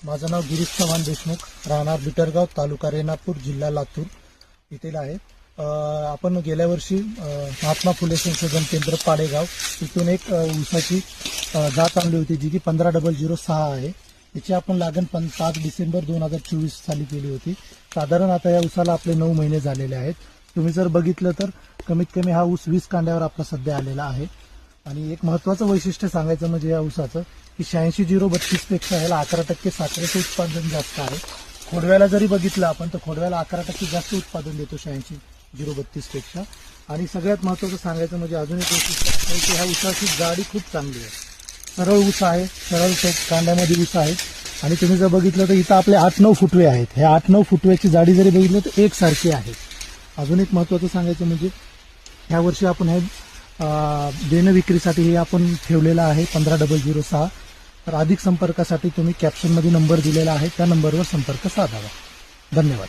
माझं नाव गिरीश चव्हाण देशमुख, राहणार बिटरगाव, तालुका रेणापूर, जिल्हा लातूर येथील आहे. आपण गेल्या वर्षी महात्मा फुले संशोधन केंद्र पाडेगाव इथून एक ऊसाची जात आणली होती, जी की 15,006 आहे. याची आपण लागण 5 डिसेंबर 2024 साली केली होती. साधारण आता या ऊसाला आपले 9 महिने झालेले आहेत. तुम्ही जर बघितलं तर कमीत कमी हा ऊस 20 कांड्यावर आपला सध्या आलेला आहे. आणि एक महत्त्वाचं वैशिष्ट्य सांगायचं म्हणजे या ऊसाचं की 86-0-32 पेक्षा ह्याला 11% साखरेचं उत्पादन जास्त आहे. खोडव्याला जरी बघितलं आपण तर खोडव्याला 11% जास्त उत्पादन देतो 86-0-32 पेक्षा. आणि सगळ्यात महत्त्वाचं सांगायचं म्हणजे अजून एक वैशिष्ट्य असं आहे की ह्या ऊसाची जाडी खूप चांगली आहे. सरळ ऊस आहे, सरळ कांड्यामध्ये ऊस आहे. आणि तुम्ही जर बघितलं तर इथं आपले 8-9 फुटवे आहेत. ह्या 8-9 फुटव्याची जाडी जरी बघितलं तर एकसारखी आहे. अजून एक महत्त्वाचं सांगायचं म्हणजे ह्या वर्षी आपण हे देणं विक्रीसाठी हे आपण ठेवलेलं आहे 15,006. तर अधिक संपर्कासाठी तुम्ही कॅप्शनमध्ये नंबर दिलेला आहे, त्या नंबरवर संपर्क साधावा. धन्यवाद.